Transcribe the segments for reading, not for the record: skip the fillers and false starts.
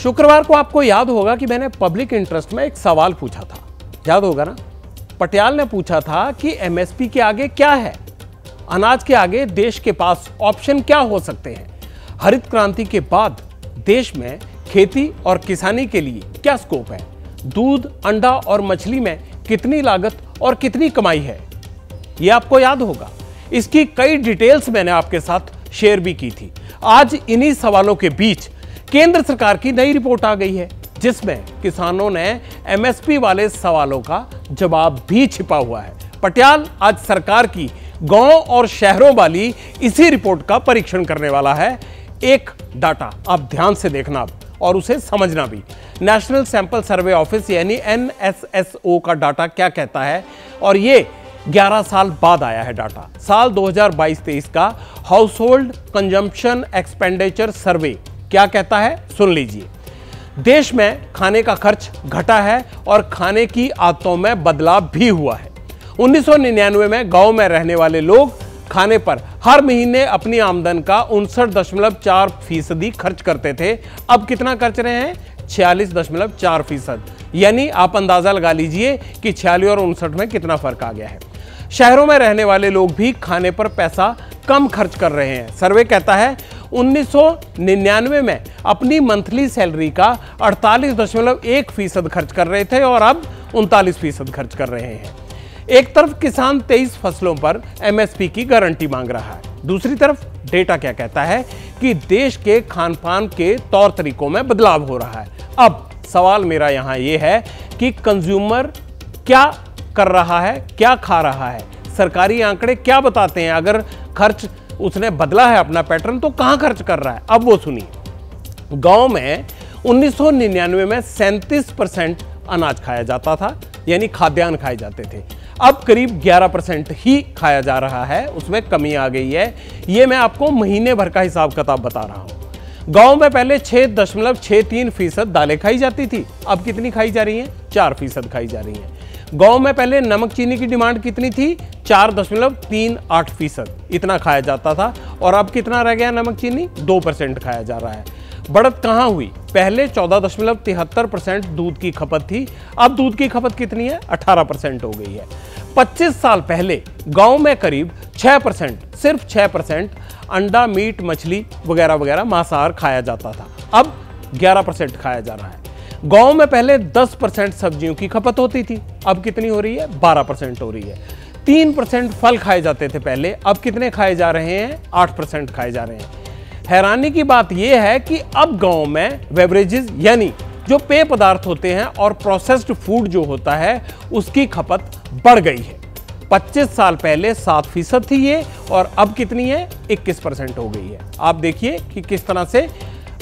शुक्रवार को आपको याद होगा कि मैंने पब्लिक इंटरेस्ट में एक सवाल पूछा था, याद होगा ना। पटियाल ने पूछा था कि एमएसपी के आगे क्या है, अनाज के आगे देश के पास ऑप्शन क्या हो सकते हैं। हरित क्रांति के बाद देश में खेती और किसानी के लिए क्या स्कोप है, दूध, अंडा और मछली में कितनी लागत और कितनी कमाई है, यह आपको याद होगा। इसकी कई डिटेल्स मैंने आपके साथ शेयर भी की थी। आज इन्हीं सवालों के बीच केंद्र सरकार की नई रिपोर्ट आ गई है, जिसमें किसानों ने एमएसपी वाले सवालों का जवाब भी छिपा हुआ है। पटियाल आज सरकार की गांव और शहरों वाली इसी रिपोर्ट का परीक्षण करने वाला है। एक डाटा आप ध्यान से देखना और उसे समझना भी। नेशनल सैंपल सर्वे ऑफिस यानी एनएसएसओ का डाटा क्या कहता है, और ये 11 साल बाद आया है डाटा। साल 2022-23 का हाउस होल्ड कंजम्पशन एक्सपेंडिचर सर्वे क्या कहता है, सुन लीजिए। देश में खाने का खर्च घटा है और खाने की आदतों में बदलाव भी हुआ है। 1999 में गांव में रहने वाले लोग खाने पर हर महीने अपनी आमदन का 59.4% खर्च करते थे। अब कितना खर्च रहे हैं, 46.4%। यानी आप अंदाजा लगा लीजिए कि 46 और 59 में कितना फर्क आ गया है। शहरों में रहने वाले लोग भी खाने पर पैसा कम खर्च कर रहे हैं। सर्वे कहता है 1999 में अपनी मंथली सैलरी का 48.1% खर्च कर रहे थे और अब 39% खर्च कर रहे हैं। एक तरफ किसान 23 फसलों पर एमएसपी की गारंटी मांग रहा है, दूसरी तरफ डेटा क्या कहता है कि देश के खान पान के तौर तरीकों में बदलाव हो रहा है। अब सवाल मेरा यहां यह है कि कंज्यूमर क्या कर रहा है, क्या खा रहा है, सरकारी आंकड़े क्या बताते हैं। अगर खर्च उसने बदला है अपना पैटर्न तो कहां खर्च कर रहा है, अब वो सुनिए। गांव में 1999 में 37% अनाज खाया जाता था, यानी खाद्यान्न खाए जाते थे। अब करीब 11% ही खाया जा रहा है, उसमें कमी आ गई है। ये मैं आपको महीने भर का हिसाब किताब बता रहा हूं। गांव में पहले 6.63% दालें खाई जाती थी, अब कितनी खाई जा रही हैं, 4% खाई जा रही हैं। गांव में पहले नमक चीनी की डिमांड कितनी थी, 4.38%, इतना खाया जाता था, और अब कितना रह गया नमक चीनी, 2% खाया जा रहा है। बढ़त कहां हुई, पहले 14.73% दूध की खपत थी, अब दूध की खपत कितनी है, 18% हो गई है। 25 साल पहले गांव में करीब 6%, सिर्फ 6% अंडा, मीट, मछली वगैरह वगैरह मांसाहार खाया जाता था, अब 11% खाया जा रहा है। गांव में पहले 10% सब्जियों की खपत होती थी, अब कितनी हो रही है, 12% हो रही है। 3% फल खाए जाते थे पहले, अब कितने खाए जा रहे हैं, 8% खाए जा रहे हैं। हैरानी की बात यह है कि अब गांव में बेवरेजेस यानी जो पेय पदार्थ होते हैं और प्रोसेस्ड फूड जो होता है उसकी खपत बढ़ गई है। 25 साल पहले 7% थी ये, और अब कितनी है, 21% हो गई है। आप देखिए कि किस तरह से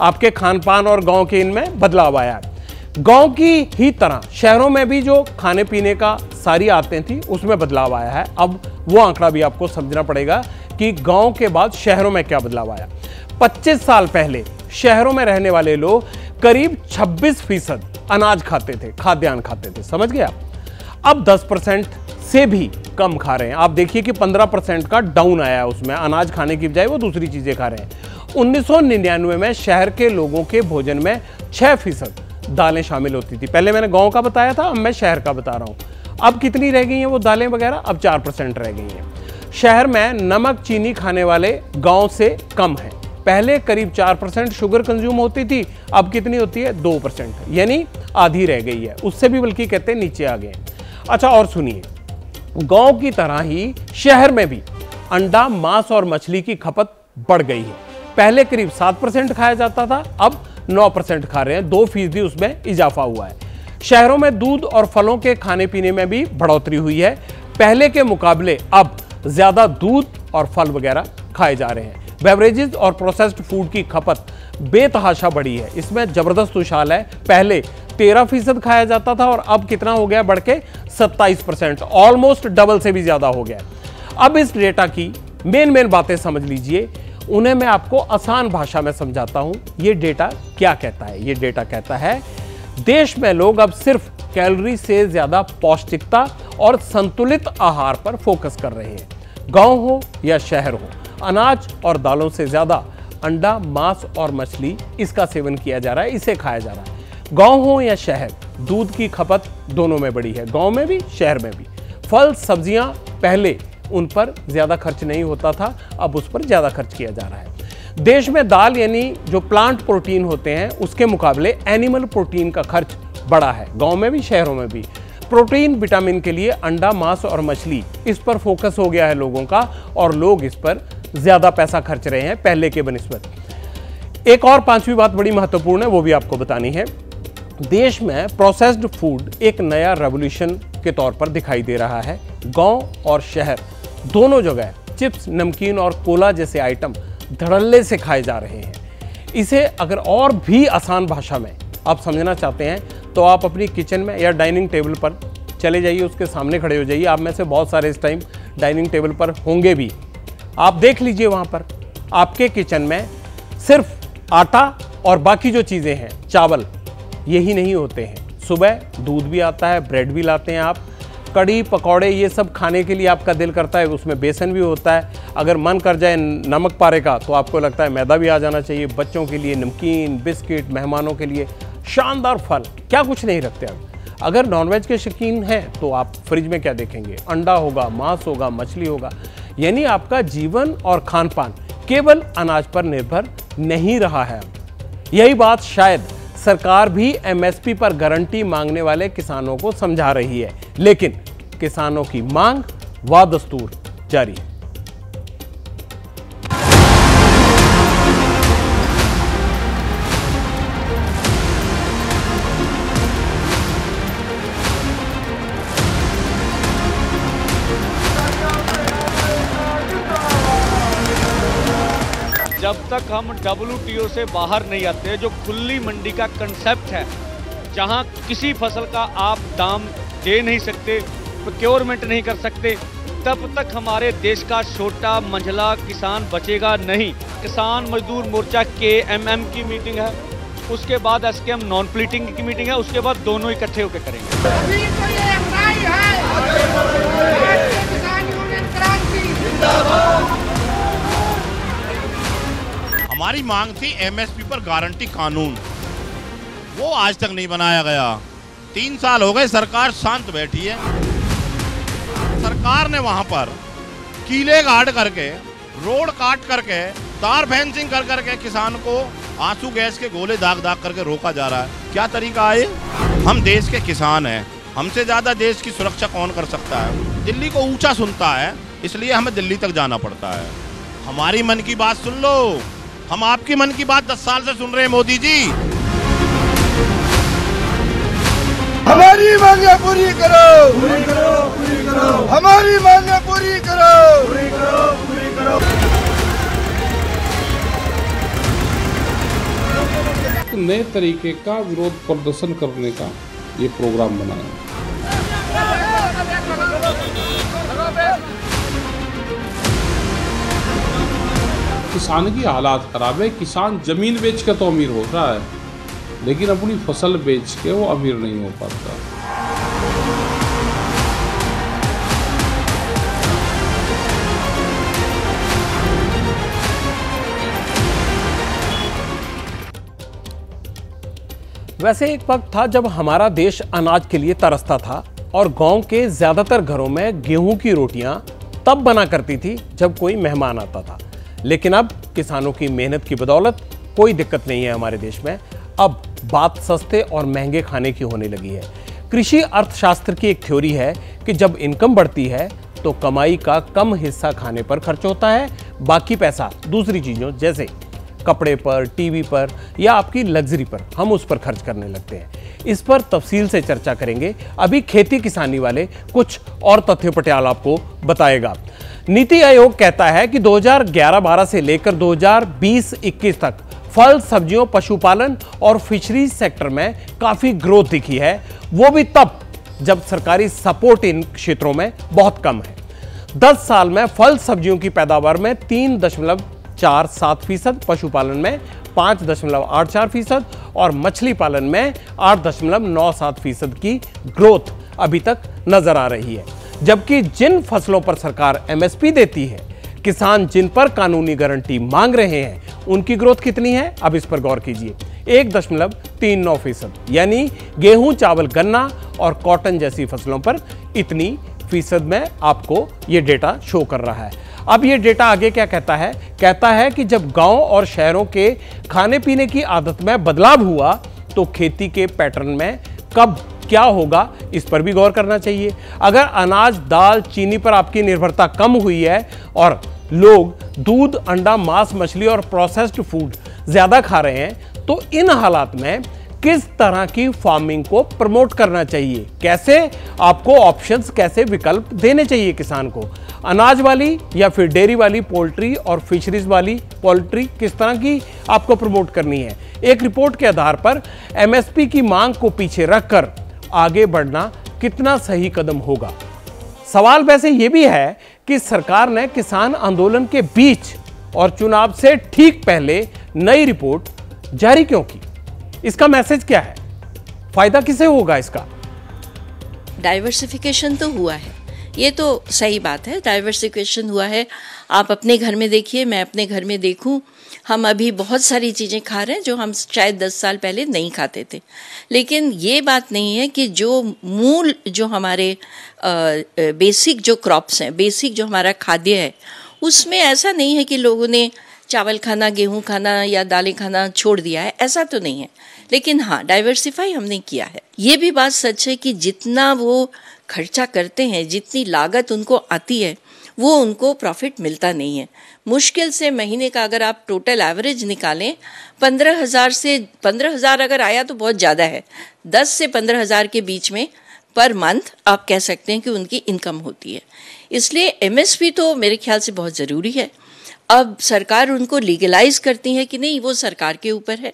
आपके खान पान और गांव के इनमें बदलाव आया है। गांव की ही तरह शहरों में भी जो खाने पीने का सारी आदतें थी उसमें बदलाव आया है। अब वो आंकड़ा भी आपको समझना पड़ेगा कि गांव के बाद शहरों में क्या बदलाव आया। 25 साल पहले शहरों में रहने वाले लोग करीब 26% अनाज खाते थे, खाद्यान्न खाते थे, समझ गए आप। अब 10% से भी कम खा रहे हैं। आप देखिए कि 15% का डाउन आया है, उसमें अनाज खाने की बजाय वो दूसरी चीजें खा रहे हैं। 1999 में शहर के लोगों के भोजन में 6% दालें शामिल होती थी। पहले मैंने गांव का बताया था, अब मैं शहर का बता रहा हूं। अब कितनी रह गई हैं वो दालें वगैरह, अब 4% रह गई हैं। शहर में नमक चीनी खाने वाले गांव से कम है। पहले करीब 4% शुगर कंज्यूम होती थी, अब कितनी होती है, 2%, यानी आधी रह गई है, उससे भी बल्कि कहते हैं नीचे आ गए। अच्छा और सुनिए, गांव की तरह ही शहर में भी अंडा, मांस और मछली की खपत बढ़ गई है। पहले करीब 7% खाया जाता था, अब 9% खा रहे हैं, 2% उसमें इजाफा हुआ है। शहरों में दूध और फलों के खाने पीने में भी बढ़ोतरी हुई है। पहले के मुकाबले अब ज्यादा दूध और फल वगैरह खाए जा रहे हैं। बेवरेजेस और प्रोसेस्ड फूड की खपत बेतहाशा बढ़ी है, इसमें जबरदस्त उछाल है। पहले 13% खाया जाता था और अब कितना हो गया, बढ़ के 27%, ऑलमोस्ट डबल से भी ज्यादा हो गया। अब इस डेटा की मेन बातें समझ लीजिए, उन्हें मैं आपको आसान भाषा में समझाता हूं। ये डेटा क्या कहता है, ये डेटा कहता है देश में लोग अब सिर्फ कैलोरी से ज्यादा पौष्टिकता और संतुलित आहार पर फोकस कर रहे हैं। गांव हो या शहर हो, अनाज और दालों से ज्यादा अंडा, मांस और मछली, इसका सेवन किया जा रहा है, इसे खाया जा रहा है। गांव हो या शहर, दूध की खपत दोनों में बढ़ी है, गांव में भी शहर में भी। फल सब्जियां, पहले उन पर ज़्यादा खर्च नहीं होता था, अब उस पर ज़्यादा खर्च किया जा रहा है। देश में दाल यानी जो प्लांट प्रोटीन होते हैं उसके मुकाबले एनिमल प्रोटीन का खर्च बढ़ा है, गांव में भी शहरों में भी। प्रोटीन विटामिन के लिए अंडा, मांस और मछली, इस पर फोकस हो गया है लोगों का, और लोग इस पर ज़्यादा पैसा खर्च रहे हैं पहले के बनिस्बत। एक और पांचवी बात बड़ी महत्वपूर्ण है, वो भी आपको बतानी है। देश में प्रोसेस्ड फूड एक नया रेवोल्यूशन के तौर पर दिखाई दे रहा है। गांव और शहर दोनों जगह चिप्स, नमकीन और कोला जैसे आइटम धड़ल्ले से खाए जा रहे हैं। इसे अगर और भी आसान भाषा में आप समझना चाहते हैं तो आप अपनी किचन में या डाइनिंग टेबल पर चले जाइए, उसके सामने खड़े हो जाइए। आप में से बहुत सारे इस टाइम डाइनिंग टेबल पर होंगे भी। आप देख लीजिए वहाँ पर आपके किचन में सिर्फ आटा और बाकी जो चीज़ें हैं, चावल, यही नहीं होते हैं। सुबह दूध भी आता है, ब्रेड भी लाते हैं आप, कड़ी पकौड़े ये सब खाने के लिए आपका दिल करता है, उसमें बेसन भी होता है। अगर मन कर जाए नमक पारे का तो आपको लगता है मैदा भी आ जाना चाहिए। बच्चों के लिए नमकीन, बिस्किट, मेहमानों के लिए शानदार फल, क्या कुछ नहीं रखते अब। अगर नॉनवेज के शौकीन हैं तो आप फ्रिज में क्या देखेंगे, अंडा होगा, मांस होगा, मछली होगा। यानी आपका जीवन और खान पान केवल अनाज पर निर्भर नहीं रहा है अब। यही बात शायद सरकार भी एमएसपी पर गारंटी मांगने वाले किसानों को समझा रही है, लेकिन किसानों की मांग व दस्तूर जारी है। जब तक हम WTO से बाहर नहीं आते, जो खुली मंडी का कंसेप्ट है, जहां किसी फसल का आप दाम दे नहीं सकते, प्रोक्योरमेंट नहीं कर सकते, तब तक हमारे देश का छोटा मंझला किसान बचेगा नहीं। किसान मजदूर मोर्चा KMM की मीटिंग है, उसके बाद SKM नॉन प्लीटिंग की मीटिंग है, उसके बाद दोनों इकट्ठे होकर करेंगे। हमारी मांग थी MSP पर गारंटी कानून, वो आज तक नहीं बनाया गया। 3 साल हो गए सरकार शांत बैठी है। सरकार ने वहां पर कीले गाड़ करके, रोड काट करके, तार फेंसिंग कर करके किसान को आंसू गैस के गोले दाग दाग करके रोका जा रहा है। क्या तरीका है? हम देश के किसान हैं, हमसे ज्यादा देश की सुरक्षा कौन कर सकता है? दिल्ली को ऊंचा सुनता है, इसलिए हमें दिल्ली तक जाना पड़ता है। हमारी मन की बात सुन लो, हम आपकी मन की बात 10 साल से सुन रहे हैं मोदी जी। हमारी मांगे पूरी करो, पूरी करो, पूरी करो। हमारी मांगे पूरी करो, पूरी करो, पूरी करो। नए तरीके का विरोध प्रदर्शन करने का ये प्रोग्राम बनाया। किसान की हालात खराब है। किसान जमीन बेच के तो अमीर हो रहा है, लेकिन अपनी फसल बेच के वो अमीर नहीं हो पाता। वैसे एक वक्त था जब हमारा देश अनाज के लिए तरसता था और गांव के ज्यादातर घरों में गेहूं की रोटियां तब बना करती थी जब कोई मेहमान आता था। लेकिन अब किसानों की मेहनत की बदौलत कोई दिक्कत नहीं है हमारे देश में। अब बात सस्ते और महंगे खाने की होने लगी है। कृषि अर्थशास्त्र की एक थ्योरी है कि जब इनकम बढ़ती है तो कमाई का कम हिस्सा खाने पर खर्च होता है, बाकी पैसा दूसरी चीज़ों जैसे कपड़े पर, टीवी पर या आपकी लग्जरी पर हम उस पर खर्च करने लगते हैं। इस पर तफसील से चर्चा करेंगे। अभी खेती किसानी वाले कुछ और तथ्य पटियाल आपको बताएगा। नीति आयोग कहता है कि 2011-12 से लेकर 2020-21 तक फल, सब्जियों, पशुपालन और फिशरीज सेक्टर में काफी ग्रोथ दिखी है, वो भी तब जब सरकारी सपोर्ट इन क्षेत्रों में बहुत कम है। 10 साल में फल सब्जियों की पैदावार में 3.47%, पशुपालन में 5.84% और मछली पालन में 8.97% की ग्रोथ अभी तक नजर आ रही है। जबकि जिन फसलों पर सरकार MSP देती है, किसान जिन पर कानूनी गारंटी मांग रहे हैं उनकी ग्रोथ कितनी है, अब इस पर गौर कीजिए। 1.39%, यानी गेहूं, चावल, गन्ना और कॉटन जैसी फसलों पर इतनी फीसद में आपको ये डेटा शो कर रहा है। अब ये डेटा आगे क्या कहता है? कहता है कि जब गांव और शहरों के खाने पीने की आदत में बदलाव हुआ तो खेती के पैटर्न में कब क्या होगा, इस पर भी गौर करना चाहिए। अगर अनाज, दाल, चीनी पर आपकी निर्भरता कम हुई है और लोग दूध, अंडा, मांस, मछली और प्रोसेस्ड फूड ज्यादा खा रहे हैं तो इन हालात में किस तरह की फार्मिंग को प्रमोट करना चाहिए, कैसे आपको ऑप्शंस, कैसे विकल्प देने चाहिए किसान को। अनाज वाली या फिर डेयरी वाली पोल्ट्री और फिशरीज वाली पोल्ट्री किस तरह की आपको प्रमोट करनी है। एक रिपोर्ट के आधार पर एमएसपी की मांग को पीछे रखकर आगे बढ़ना कितना सही कदम होगा। सवाल वैसे ये भी है कि सरकार ने किसान आंदोलन के बीच और चुनाव से ठीक पहले नई रिपोर्ट जारी क्यों की? इसका मैसेज क्या है? फायदा किसे होगा इसका? डाइवर्सिफिकेशन तो हुआ है, ये तो सही बात है, डाइवर्सिफिकेशन हुआ है। आप अपने घर में देखिए, मैं अपने घर में देखूं, हम अभी बहुत सारी चीज़ें खा रहे हैं जो हम शायद 10 साल पहले नहीं खाते थे। लेकिन ये बात नहीं है कि जो मूल जो हमारे बेसिक जो क्रॉप्स हैं, बेसिक जो हमारा खाद्य है, उसमें ऐसा नहीं है कि लोगों ने चावल खाना, गेहूं खाना या दालें खाना छोड़ दिया है, ऐसा तो नहीं है। लेकिन हाँ, डाइवर्सिफाई हमने किया है। ये भी बात सच है कि जितना वो खर्चा करते हैं, जितनी लागत उनको आती है, वो उनको प्रॉफिट मिलता नहीं है। मुश्किल से महीने का अगर आप टोटल एवरेज निकालें, 15,000 अगर आया तो बहुत ज़्यादा है, 10 से 15,000 के बीच में पर मंथ आप कह सकते हैं कि उनकी इनकम होती है। इसलिए एमएसपी तो मेरे ख्याल से बहुत ज़रूरी है। अब सरकार उनको लीगलाइज करती है कि नहीं, वो सरकार के ऊपर है।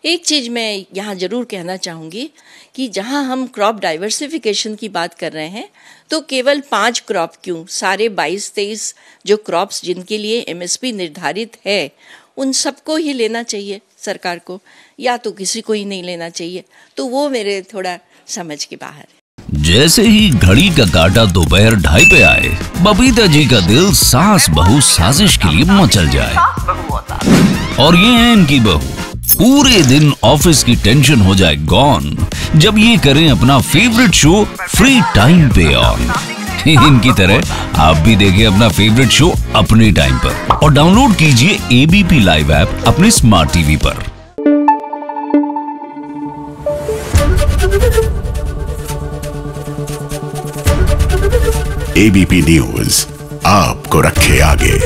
एक चीज़ मैं यहाँ ज़रूर कहना चाहूँगी कि जहाँ हम क्रॉप डाइवर्सिफिकेशन की बात कर रहे हैं तो केवल 5 क्रॉप क्यों, सारे 22-23 जो क्रॉप्स जिनके लिए एमएसपी निर्धारित है उन सबको ही लेना चाहिए सरकार को, या तो किसी को ही नहीं लेना चाहिए। तो वो मेरे थोड़ा समझ के बाहर है। जैसे ही घड़ी का काटा दोपहर 2:30 पे आए, बबीता जी का दिल सास बहू साजिश के लिए मचल जाए। और ये है इनकी बहू, पूरे दिन ऑफिस की टेंशन हो जाए गॉन जब ये करें अपना फेवरेट शो फ्री टाइम पे ऑन। इनकी तरह आप भी देखिए अपना फेवरेट शो अपने टाइम पर और डाउनलोड कीजिए एबीपी लाइव ऐप अपने स्मार्ट टीवी पर। एबीपी न्यूज आपको रखे आगे।